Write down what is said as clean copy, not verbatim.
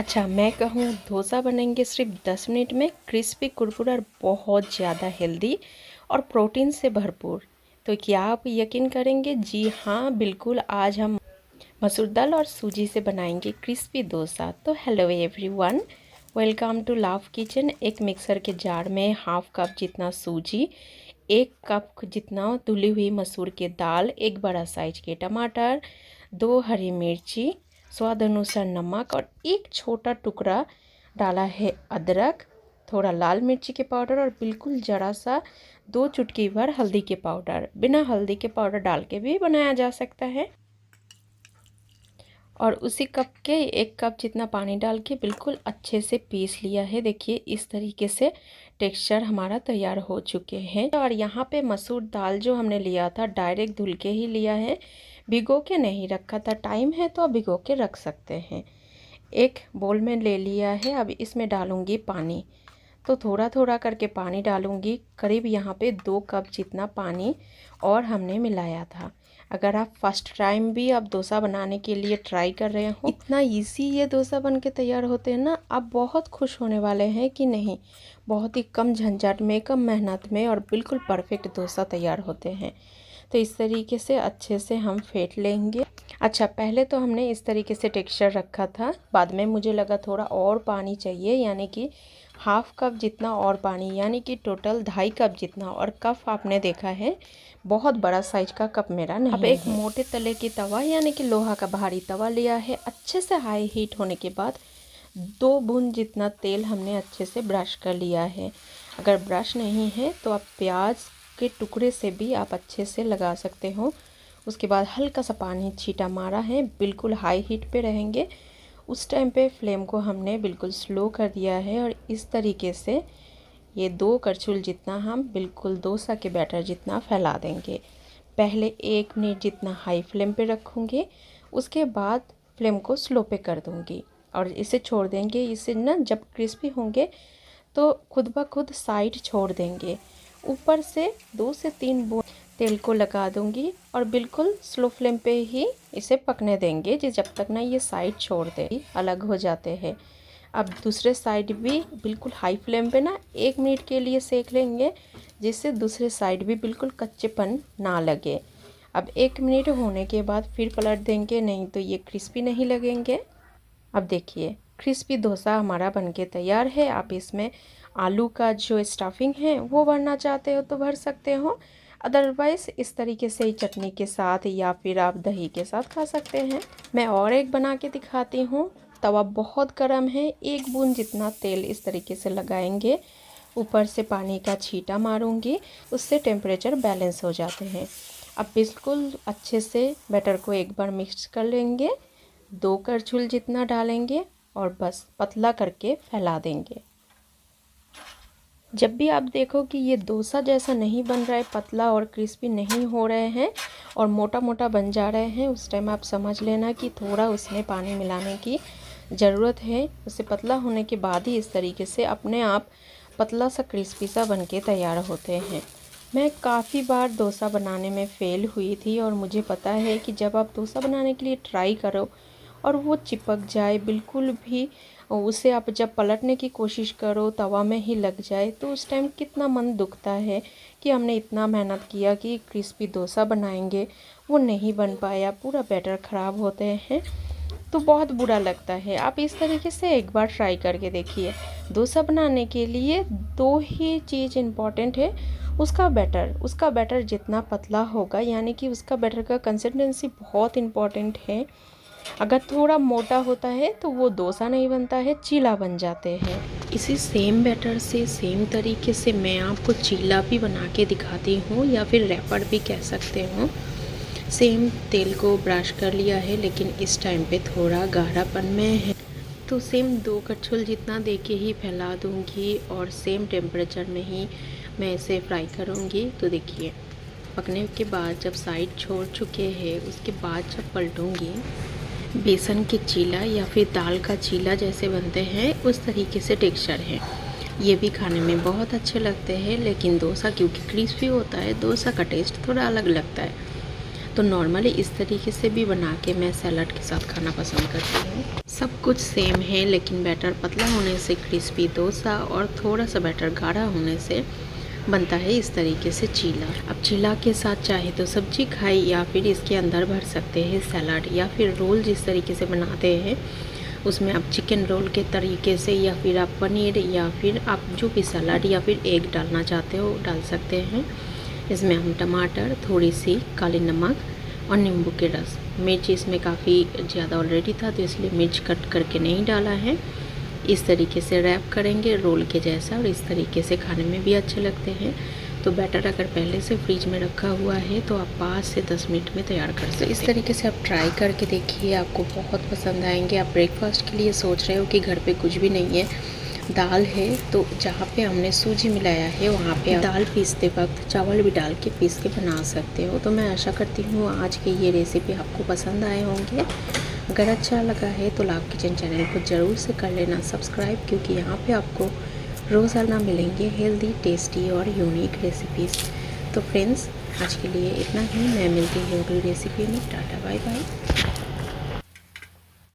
अच्छा, मैं कहूँ डोसा बनेंगे सिर्फ 10 मिनट में, क्रिस्पी, कुरकुरा और बहुत ज़्यादा हेल्दी और प्रोटीन से भरपूर। तो क्या आप यकीन करेंगे? जी हाँ, बिल्कुल। आज हम मसूर दाल और सूजी से बनाएंगे क्रिस्पी डोसा। तो hello everyone, welcome to Love Kitchen. एक मिक्सर के जार में हाफ कप जितना सूजी, 1 कप जितना धुली हुई मसूर की दाल, एक बड़ा साइज के टमाटर, 2 हरी मिर्ची, स्वाद अनुसार नमक और एक छोटा टुकड़ा डाला है अदरक, थोड़ा लाल मिर्ची के पाउडर और बिल्कुल ज़रा सा 2 चुटकी भर हल्दी के पाउडर। बिना हल्दी के पाउडर डाल के भी बनाया जा सकता है। और उसी कप के 1 कप जितना पानी डाल के बिल्कुल अच्छे से पीस लिया है। देखिए इस तरीके से टेक्सचर हमारा तैयार हो चुके हैं। और यहाँ पे मसूर दाल जो हमने लिया था डायरेक्ट धुल के ही लिया है, भिगो के नहीं रखा था। टाइम है तो आप भिगो के रख सकते हैं। एक बोल में ले लिया है। अब इसमें डालूंगी पानी, तो थोड़ा थोड़ा करके पानी डालूंगी। करीब यहाँ पे 2 कप जितना पानी और हमने मिलाया था। अगर आप फर्स्ट टाइम भी आप डोसा बनाने के लिए ट्राई कर रहे हो, इतना इजी ये डोसा बन के तैयार होते हैं ना, आप बहुत खुश होने वाले हैं कि नहीं। बहुत ही कम झंझट में, कम मेहनत में और बिल्कुल परफेक्ट डोसा तैयार होते हैं। तो इस तरीके से अच्छे से हम फेंट लेंगे। अच्छा, पहले तो हमने इस तरीके से टेक्सचर रखा था, बाद में मुझे लगा थोड़ा और पानी चाहिए, यानी कि हाफ कप जितना और पानी, यानी कि टोटल 2.5 कप जितना। और कप आपने देखा है, बहुत बड़ा साइज का कप मेरा नहीं। अब एक मोटे तले की तवा, यानी कि लोहा का भारी तवा लिया है। अच्छे से हाई हीट होने के बाद 2 बूंद जितना तेल हमने अच्छे से ब्रश कर लिया है। अगर ब्रश नहीं है तो आप प्याज के टुकड़े से भी आप अच्छे से लगा सकते हो। उसके बाद हल्का सा पानी छींटा मारा है। बिल्कुल हाई हीट पे रहेंगे। उस टाइम पे फ्लेम को हमने बिल्कुल स्लो कर दिया है। और इस तरीके से ये 2 करछुल जितना हम बिल्कुल डोसा के बैटर जितना फैला देंगे। पहले 1 मिनट जितना हाई फ्लेम पे रखूँगी, उसके बाद फ्लेम को स्लो पे कर दूँगी और इसे छोड़ देंगे। इसे ना जब क्रिस्पी होंगे तो खुद ब खुद साइड छोड़ देंगे। ऊपर से 2 से 3 बूंद तेल को लगा दूंगी और बिल्कुल स्लो फ्लेम पे ही इसे पकने देंगे, जब तक ना ये साइड छोड़ दे, अलग हो जाते हैं। अब दूसरे साइड भी बिल्कुल हाई फ्लेम पे ना 1 मिनट के लिए सेक लेंगे, जिससे दूसरे साइड भी बिल्कुल कच्चेपन ना लगे। अब 1 मिनट होने के बाद फिर पलट देंगे, नहीं तो ये क्रिस्पी नहीं लगेंगे। अब देखिए क्रिस्पी डोसा हमारा बनके तैयार है। आप इसमें आलू का जो स्टफिंग है वो भरना चाहते हो तो भर सकते हो, अदरवाइज़ इस तरीके से ही चटनी के साथ या फिर आप दही के साथ खा सकते हैं। मैं और एक बना के दिखाती हूँ। तवा बहुत गर्म है, 1 बूंद जितना तेल इस तरीके से लगाएंगे, ऊपर से पानी का छींटा मारूंगी, उससे टेम्परेचर बैलेंस हो जाते हैं। अब बिल्कुल अच्छे से बैटर को एक बार मिक्स कर लेंगे, 2 करछुल जितना डालेंगे और बस पतला करके फैला देंगे। जब भी आप देखो कि ये डोसा जैसा नहीं बन रहा है, पतला और क्रिस्पी नहीं हो रहे हैं और मोटा मोटा बन जा रहे हैं, उस टाइम आप समझ लेना कि थोड़ा उसमें पानी मिलाने की ज़रूरत है। उसे पतला होने के बाद ही इस तरीके से अपने आप पतला सा क्रिस्पी सा बन के तैयार होते हैं। मैं काफ़ी बार डोसा बनाने में फ़ेल हुई थी और मुझे पता है कि जब आप डोसा बनाने के लिए ट्राई करो और वो चिपक जाए बिल्कुल भी, उसे आप जब पलटने की कोशिश करो तवा में ही लग जाए, तो उस टाइम कितना मन दुखता है कि हमने इतना मेहनत किया कि क्रिस्पी डोसा बनाएंगे, वो नहीं बन पाया, पूरा बैटर ख़राब होते हैं, तो बहुत बुरा लगता है। आप इस तरीके से एक बार ट्राई करके देखिए। डोसा बनाने के लिए 2 ही चीज़ इम्पॉर्टेंट है। उसका बैटर जितना पतला होगा, यानी कि उसका बैटर का कंसिस्टेंसी बहुत इम्पॉर्टेंट है। अगर थोड़ा मोटा होता है तो वो डोसा नहीं बनता है, चीला बन जाते हैं। इसी सेम बैटर से सेम तरीके से मैं आपको चीला भी बना के दिखाती हूँ, या फिर रैपर भी कह सकते हो। सेम तेल को ब्रश कर लिया है, लेकिन इस टाइम पे थोड़ा गाढ़ापन में है, तो सेम 2 करछुल जितना दे के ही फैला दूँगी और सेम टेम्परेचर में ही मैं इसे फ्राई करूँगी। तो देखिए पकने के बाद जब साइड छोड़ चुके हैं, उसके बाद जब पलटूँगी, बेसन के चीला या फिर दाल का चीला जैसे बनते हैं उस तरीके से टेक्सचर है। ये भी खाने में बहुत अच्छे लगते हैं, लेकिन डोसा क्योंकि क्रिस्पी होता है, डोसा का टेस्ट थोड़ा अलग लगता है। तो नॉर्मली इस तरीके से भी बना के मैं सैलड के साथ खाना पसंद करती हूँ। सब कुछ सेम है, लेकिन बैटर पतला होने से क्रिस्पी डोसा और थोड़ा सा बैटर गाढ़ा होने से बनता है इस तरीके से चीला। अब चीला के साथ चाहे तो सब्जी खाई या फिर इसके अंदर भर सकते हैं सलाद, या फिर रोल जिस तरीके से बनाते हैं उसमें आप चिकन रोल के तरीके से, या फिर आप पनीर, या फिर आप जो भी सलाद या फिर एग डालना चाहते हो डाल सकते हैं। इसमें हम टमाटर, थोड़ी सी काली नमक और नींबू के रस, मिर्च इसमें काफ़ी ज़्यादा ऑलरेडी था तो इसलिए मिर्च कट करके नहीं डाला है। इस तरीके से रैप करेंगे रोल के जैसा, और इस तरीके से खाने में भी अच्छे लगते हैं। तो बैटर अगर पहले से फ्रिज में रखा हुआ है तो आप 5 से 10 मिनट में तैयार कर सकते हैं। इस तरीके से आप ट्राई करके देखिए, आपको बहुत पसंद आएंगे। आप ब्रेकफास्ट के लिए सोच रहे हो कि घर पे कुछ भी नहीं है, दाल है, तो जहाँ पे हमने सूजी मिलाया है वहाँ पे दाल पीसते वक्त चावल भी डाल के पीस के बना सकते हो। तो मैं आशा करती हूँ आज की ये रेसिपी आपको पसंद आए होंगे। अगर अच्छा लगा है तो लाभ किचन चैनल को ज़रूर से कर लेना सब्सक्राइब, क्योंकि यहाँ पे आपको रोज़ाना मिलेंगे हेल्दी, टेस्टी और यूनिक रेसिपीज़। तो फ्रेंड्स आज के लिए इतना ही, मैं मिलती हूँ अगली रेसिपी में। Tata bye bye.